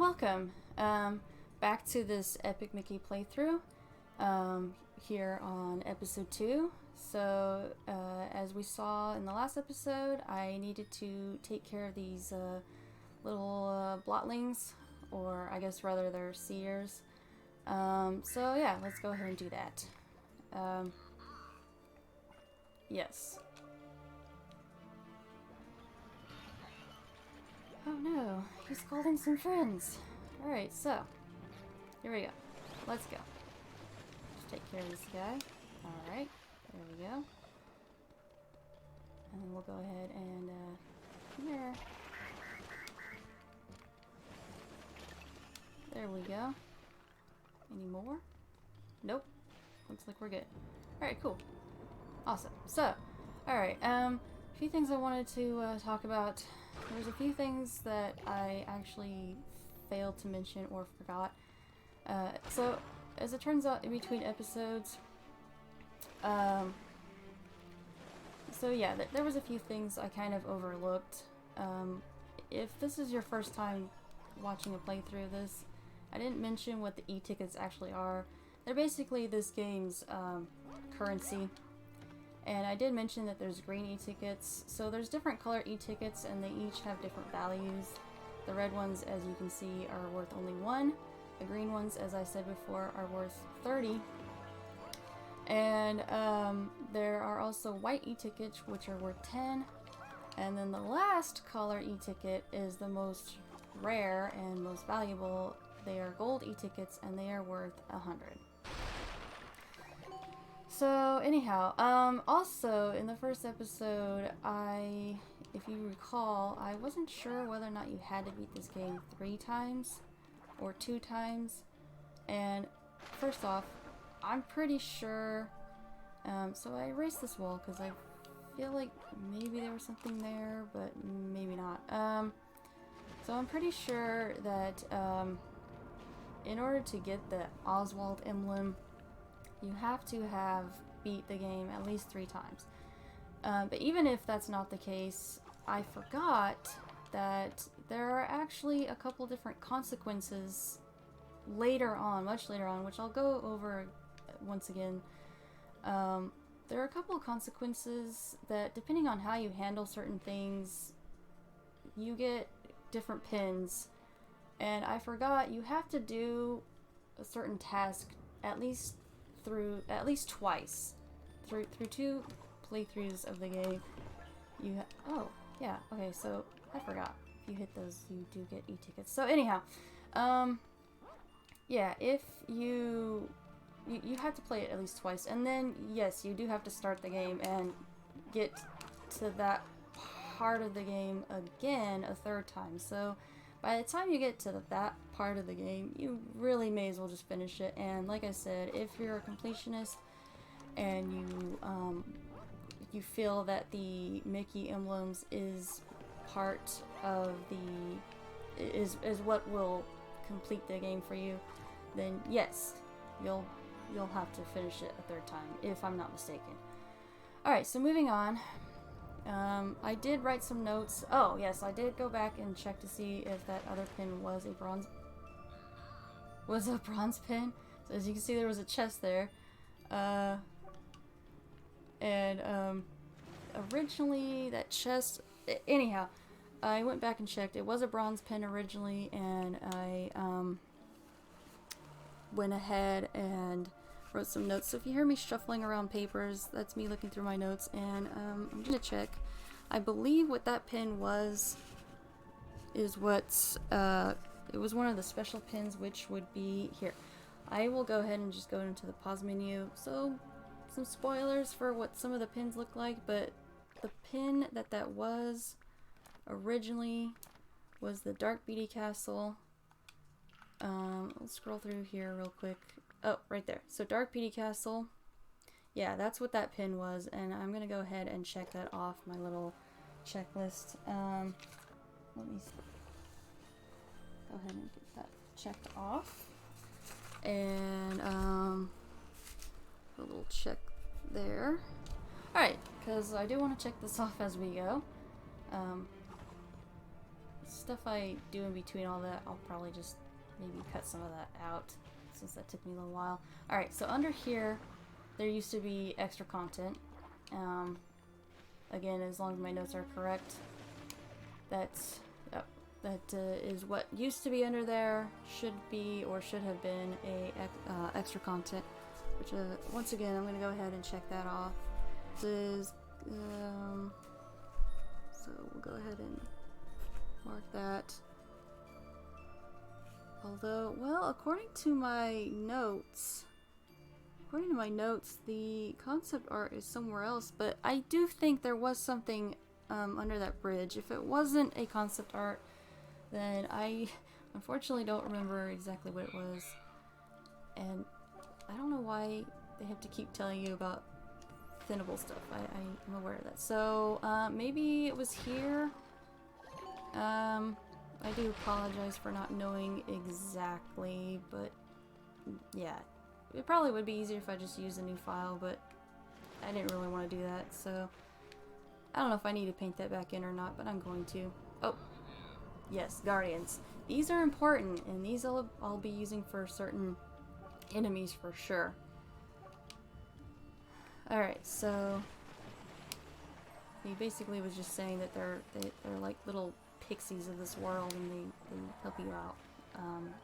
welcome back to this Epic Mickey playthrough here on episode 2. So, as we saw in the last episode, I needed to take care of these little blotlings, or I guess rather they're seers. So yeah, let's go ahead and do that. Yes. Oh no, he's called in some friends. Alright, so, here we go. Let's go. Just take care of this guy. Alright, there we go. And then we'll go ahead and, here. There we go. Any more? Nope. Looks like we're good. Alright, cool. Awesome. So, alright, a few things I wanted to talk about. There's a few things that I actually failed to mention or forgot. So, as it turns out, in between episodes, so yeah, there was a few things I kind of overlooked. If this is your first time watching a playthrough of this, I didn't mention what the e-tickets actually are. They're basically this game's currency. And I did mention that there's green e-tickets. So there's different color e-tickets and they each have different values. The red ones, as you can see, are worth only 1. The green ones, as I said before, are worth 30. And there are also white e-tickets, which are worth 10. And then the last color e-ticket is the most rare and most valuable. They are gold e-tickets and they are worth 100. So anyhow, also in the first episode, if you recall, I wasn't sure whether or not you had to beat this game 3 times or 2 times. And first off, I'm pretty sure, so I erased this wall because I feel like maybe there was something there, but maybe not. So I'm pretty sure that in order to get the Oswald emblem, you have to have beat the game at least 3 times. But even if that's not the case, I forgot that there are actually a couple different consequences later on, much later on, which I'll go over once again. There are a couple of consequences that, depending on how you handle certain things, you get different pins. And I forgot you have to do a certain task at least twice through 2 playthroughs of the game. Oh yeah, okay, so I forgot, if you hit those you do get e-tickets. So anyhow, yeah, if you have to play it at least twice, and then yes, you do have to start the game and get to that part of the game again a 3rd time. So by the time you get to that part of the game, you really may as well just finish it. And like I said, if you're a completionist and you feel that the Mickey emblems is part of is what will complete the game for you, then yes, you'll have to finish it a 3rd time, if I'm not mistaken. Alright, so moving on. I did write some notes. Oh, yes, I did go back and check to see if that other pin was a bronze pin. So as you can see, there was a chest there. Originally that chest, anyhow, I went back and checked. It was a bronze pin originally, and I went ahead and wrote some notes. So if you hear me shuffling around papers, that's me looking through my notes, and I'm gonna check. I believe what that pin is what's it was one of the special pins, which would be here. I will go ahead and just go into the pause menu. So some spoilers for what some of the pins look like, but the pin that was originally was the Dark Beatty Castle. Let's scroll through here real quick. Oh, right there. So Dark Beatty Castle. Yeah, that's what that pin was, and I'm gonna go ahead and check that off my little checklist. Let me see. Go ahead and get that checked off. And a little check there. Alright, because I do want to check this off as we go. stuff I do in between all that, I'll probably just maybe cut some of that out, since that took me a little while. Alright, so under here, there used to be extra content. Again, as long as my notes are correct, that is what used to be under there, should be, or should have been, a extra content. Which, once again, I'm going to go ahead and check that off. This is, so we'll go ahead and mark that. Although, well, according to my notes, the concept art is somewhere else, but I do think there was something under that bridge. If it wasn't a concept art, then I unfortunately don't remember exactly what it was. And I don't know why they have to keep telling you about thinnable stuff. I'm aware of that. So, maybe it was here. I do apologize for not knowing exactly, but yeah. It probably would be easier if I just used a new file, but I didn't really want to do that, so I don't know if I need to paint that back in or not, but I'm going to. Oh, yes, Guardians. These are important, and these I'll be using for certain enemies for sure. Alright, so he basically was just saying that they're like little pixies of this world, and they help you out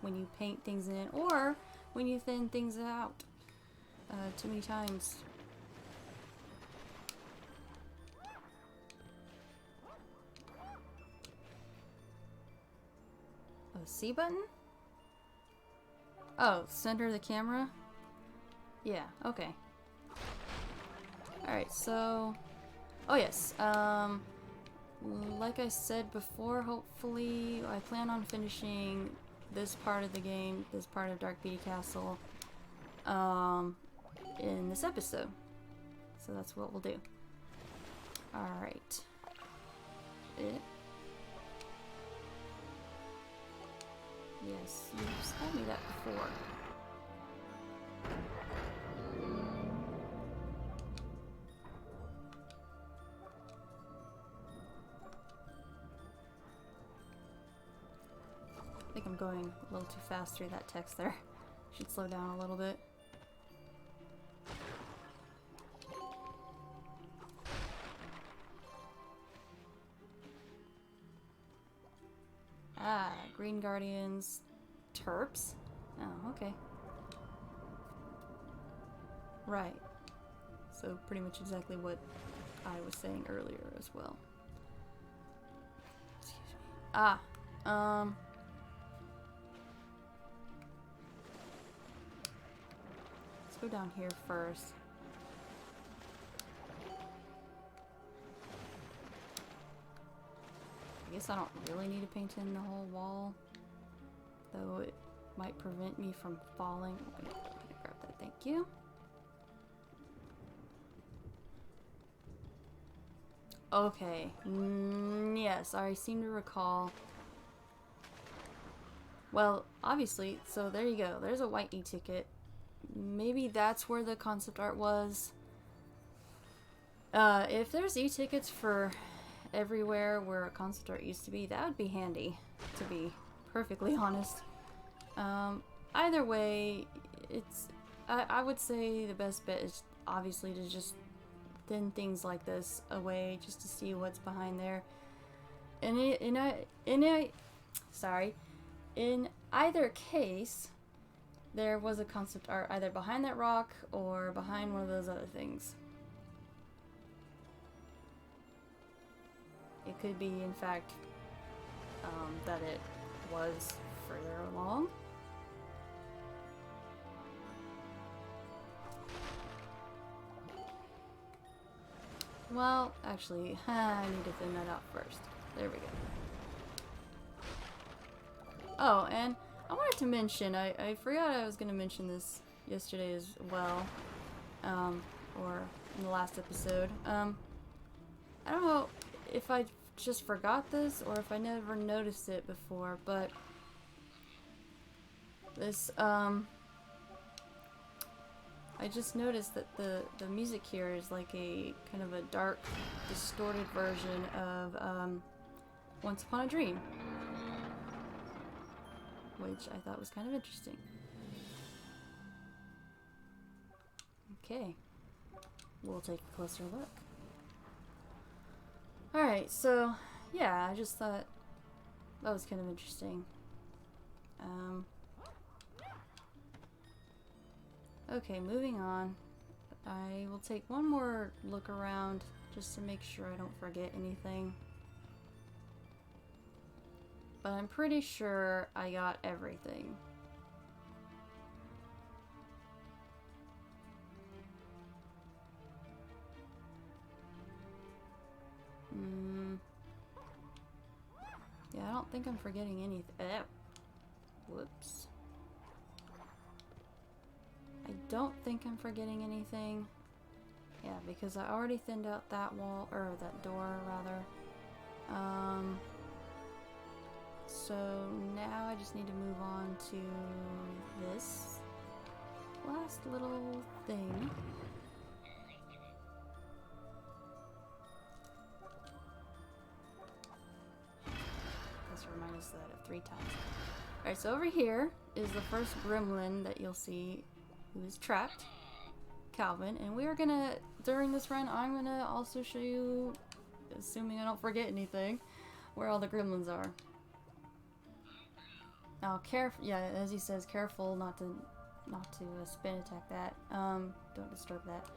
when you paint things in, or when you thin things out too many times. A C button? Oh, center the camera? Yeah, okay. Alright, so... Oh yes, like I said before, hopefully I plan on finishing this part of the game, this part of Dark Beatty Castle, in this episode. So that's what we'll do. Alright. Yes, you've told me that before. I think I'm going a little too fast through that text there. Should slow down a little bit. Ah, Green Guardians. Terps? Oh, okay. Right. So pretty much exactly what I was saying earlier as well. Excuse me. Ah, let's go down here first. I guess I don't really need to paint in the whole wall, though it might prevent me from falling. I'm gonna grab that, thank you. Okay, yes, I seem to recall. Well, obviously, so there you go. There's a white e-ticket. Maybe that's where the concept art was. If there's e-tickets for everywhere where a concept art used to be, that would be handy, to be perfectly honest. Either way, it's I would say the best bet is obviously to just thin things like this away just to see what's behind there. And in either case, there was a concept art either behind that rock or behind one of those other things. It could be, in fact, that it was further along. Well, actually, I need to thin that out first. There we go. Oh, and I wanted to mention, I forgot I was going to mention this yesterday as well, or in the last episode. I don't know if I just forgot this or if I never noticed it before, but this, I just noticed that the music here is like a kind of a dark, distorted version of Once Upon a Dream. which I thought was kind of interesting. Okay, we'll take a closer look. Alright, so yeah, I just thought that was kind of interesting. Okay, moving on. I will take one more look around just to make sure I don't forget anything. But I'm pretty sure I got everything. Yeah, I don't think I'm forgetting anything. Whoops. I don't think I'm forgetting anything. Yeah, because I already thinned out that wall, or that door, rather. So now I just need to move on to this last little thing. This reminds us that 3 times. Alright, so over here is the first gremlin that you'll see who is trapped, Calvin, and we are gonna, during this run, I'm gonna also show you, assuming I don't forget anything, where all the gremlins are. Now, yeah, as he says, careful not to spin attack that. Don't disturb that.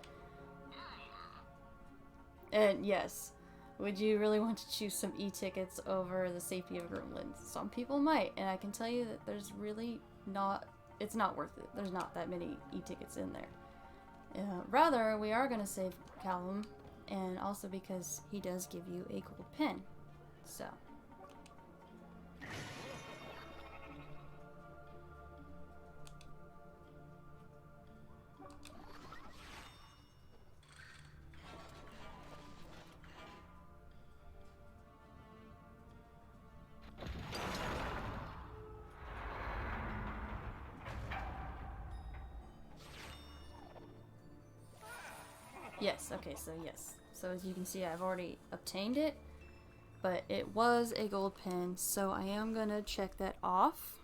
And yes, would you really want to choose some e-tickets over the safety of gremlins? Some people might, and I can tell you that there's really not, it's not worth it. There's not that many e-tickets in there. Rather, we are going to save Callum, and also because he does give you a gold pin. So. Yes, okay, so yes. So as you can see, I've already obtained it, but it was a gold pin, so I am gonna check that off.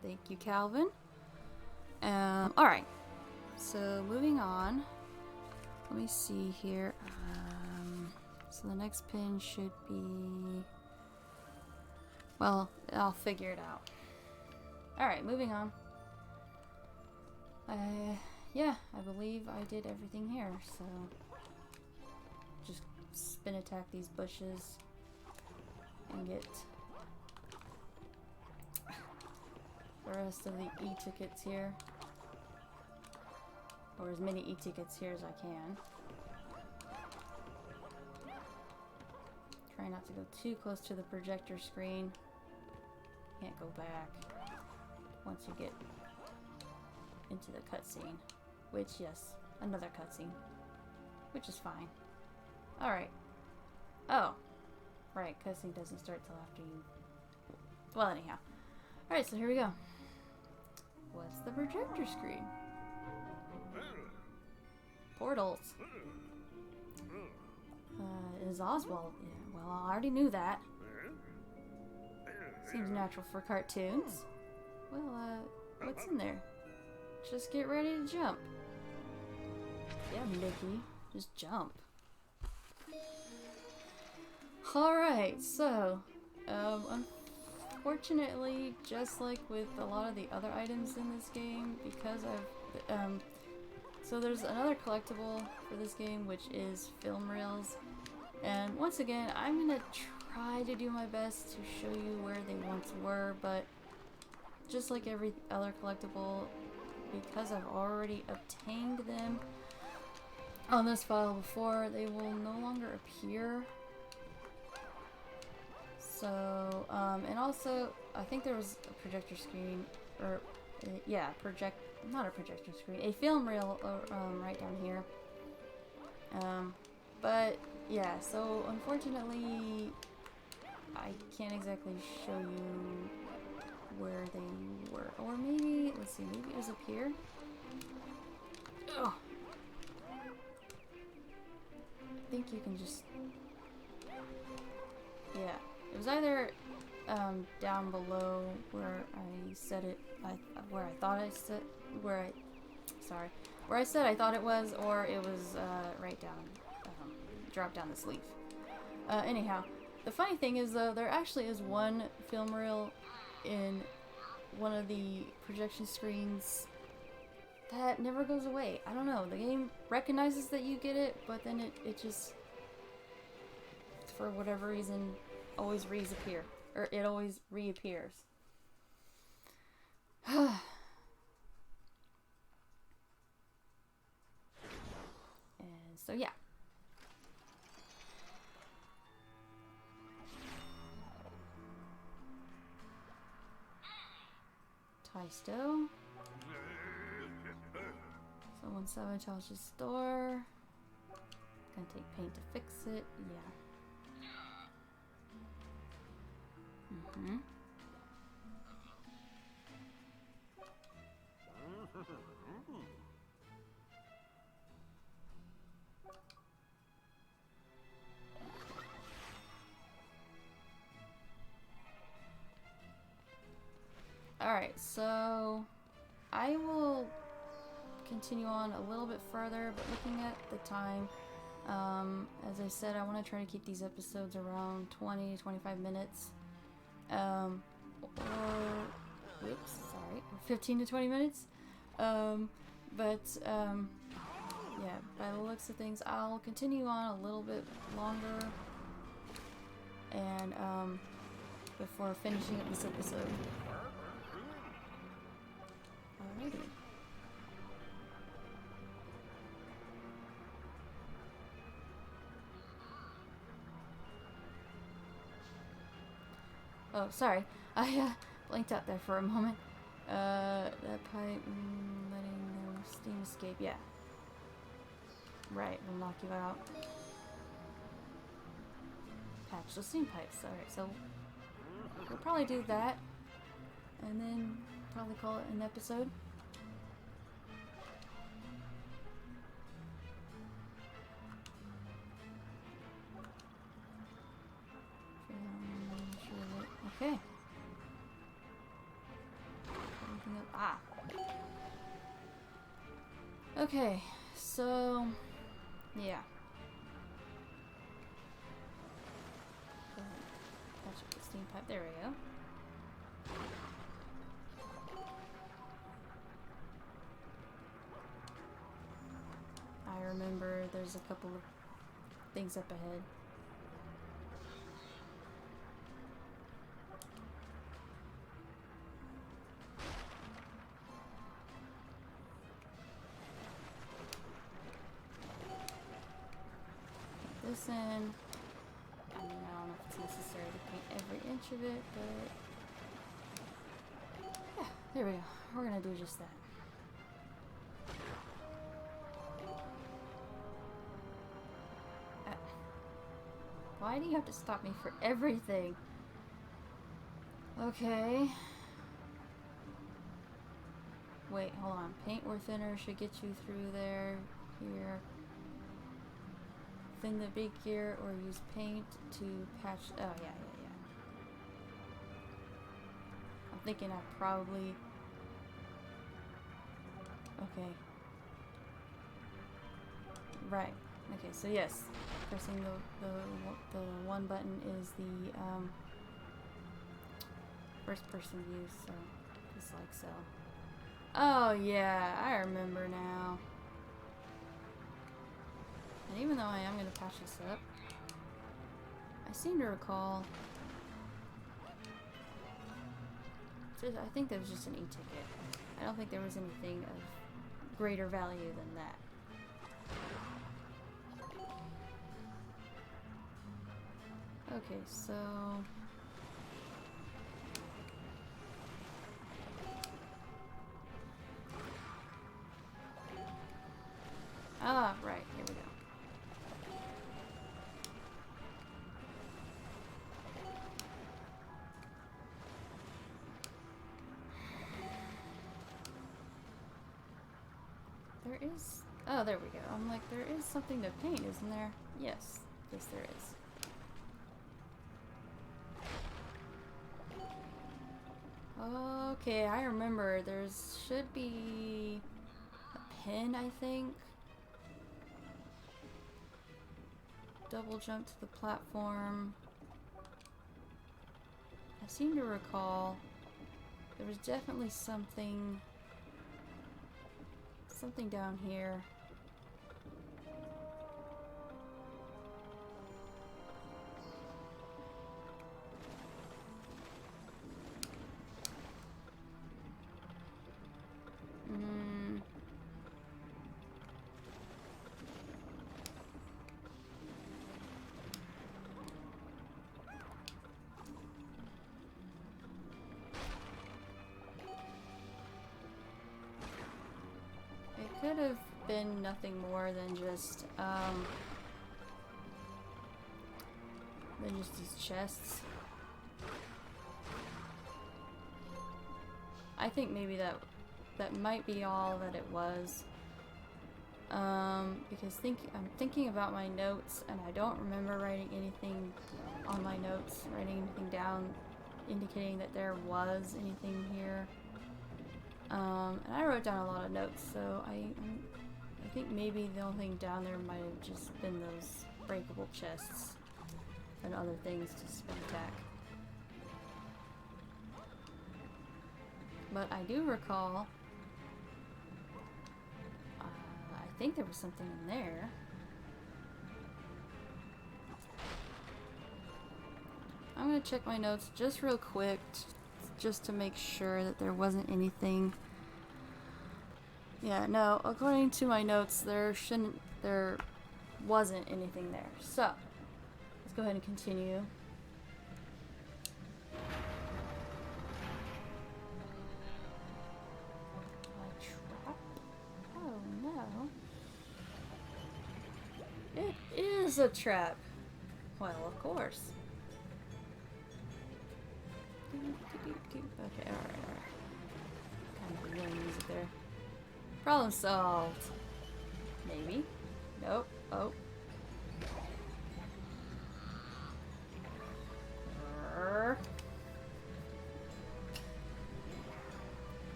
Thank you, Calvin. Alright, so moving on. Let me see here. So the next pin should be... Well, I'll figure it out. Alright, moving on. Yeah, I believe I did everything here, so just spin attack these bushes and get the rest of the e-tickets here, or as many e-tickets here as I can. Try not to go too close to the projector screen. Can't go back once you get into the cutscene, which, yes, another cutscene, which is fine. Alright. Oh, right, cutscene doesn't start till after you... Well, anyhow. Alright, so here we go. What's the projector screen? Portals. It is Oswald. Yeah, well, I already knew that. Seems natural for cartoons. Well, what's in there? Just get ready to jump. Yeah, Mickey. Just jump. Alright, so, unfortunately, just like with a lot of the other items in this game, because I've, so there's another collectible for this game, which is film reels. And once again, I'm gonna try to do my best to show you where they once were, but just like every other collectible, because I've already obtained them on this file before, they will no longer appear. So, and also, I think there was a projector screen, or, yeah, not a projector screen, a film reel, right down here. But, yeah, so, unfortunately, I can't exactly show you where they were. Or maybe, let's see, maybe it was up here? Oh! I think you can just It was either down below where I said it, where I thought I said, where I said I thought it was, or it was right down, dropped down the sleeve. Anyhow, the funny thing is though, there actually is one film reel in one of the projection screens that never goes away. I don't know, the game recognizes that you get it, but then it just, for whatever reason, always reappears. Or it always reappears. And so yeah. Taisto. Someone sabotaged his store. Gonna take paint to fix it. Yeah. Mm-hmm. Alright, so I will continue on a little bit further, but looking at the time, as I said, I want to try to keep these episodes around 20-25 minutes. Or, whoops, sorry, 15 to 20 minutes. Yeah, by the looks of things, I'll continue on a little bit longer, and, before finishing up this episode. Alrighty. Oh, sorry. I blanked out there for a moment. That pipe, letting the steam escape. Yeah. Right, will knock you out. Patch the steam pipes. Alright, so we'll probably do that. And then probably call it an episode. Okay. Ah. Okay, so yeah. Patch up the steam pipe. There we go. I remember there's a couple of things up ahead. This in. I mean, I don't know if it's necessary to paint every inch of it, but yeah, there we go. We're gonna do just that. Why do you have to stop me for everything? Okay. Wait, hold on. Paint or thinner should get you through there. Here. Thin the big gear or use paint to patch. Oh, yeah. I'm thinking I probably. Okay. Right. Okay, so yes. Pressing the one button is the first person view, so just like so. Oh yeah, I remember now. And even though I am going to patch this up, I seem to recall... I think there was just an e-ticket. I don't think there was anything of greater value than that. Okay, so... Ah, right, here we go. There is... Oh, there we go. I'm like, there is something to paint, isn't there? Yes. Yes, there is. Okay, I remember. There's should be a pin, I think. Double jump to the platform. I seem to recall there was definitely something down here. It could have been nothing more than just these chests. I think maybe that might be all that it was. Because I'm thinking about my notes, and I don't remember writing anything on my notes, writing anything down indicating that there was anything here. And I wrote down a lot of notes, so I think maybe the only thing down there might have just been those breakable chests and other things to spin attack. But I do recall, I think there was something in there. I'm gonna check my notes just real quick, just to make sure that there wasn't anything. Yeah, no, according to my notes, there wasn't anything there. So, let's go ahead and continue. A trap? Oh no. It is a trap. Well, of course. Okay, alright. Kind of annoying music there. Problem solved. Maybe. Nope. Oh.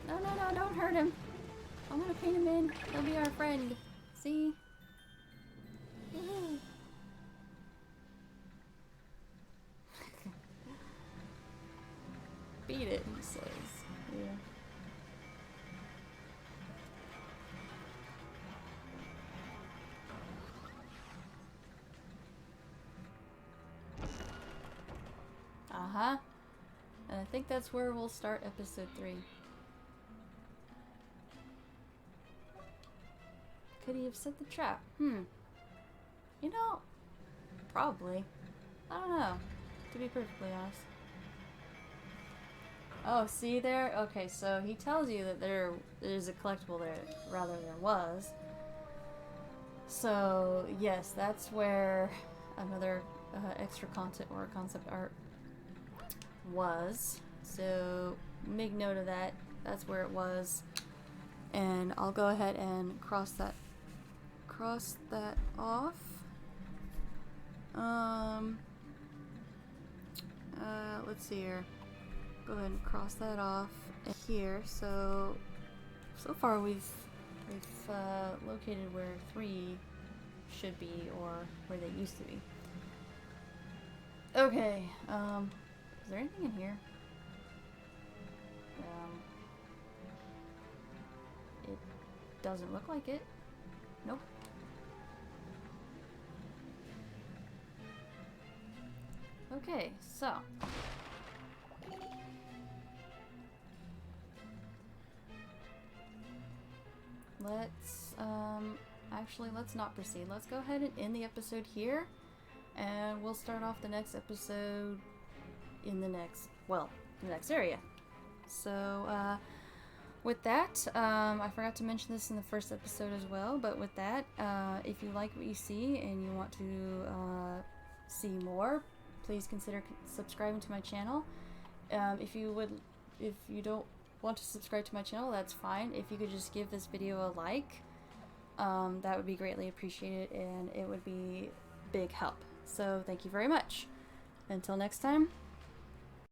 No, don't hurt him. I'm gonna paint him in. He'll be our friend. See? Woohoo. Beat it, he says. Yeah. Uh-huh. And I think that's where we'll start episode 3. Could he have set the trap? You know, probably. I don't know, to be perfectly honest. Oh, see there? Okay, so he tells you that there's a collectible there. Rather, there was. So, yes, that's where another extra content or concept art was. So, make note of that. That's where it was. And I'll go ahead and cross that off. Let's see here. Go ahead and cross that off here. So far we've located where 3 should be, or where they used to be. Okay, is there anything in here? It doesn't look like it. Nope. Okay, so let's not proceed. Let's go ahead and end the episode here, and we'll start off the next episode in the next area. So, with that, I forgot to mention this in the first episode as well, but with that, if you like what you see and you want to see more, please consider subscribing to my channel. If you don't want to subscribe to my channel, that's fine. If you could just give this video a like, that would be greatly appreciated, and it would be big help. So thank you very much. Until next time,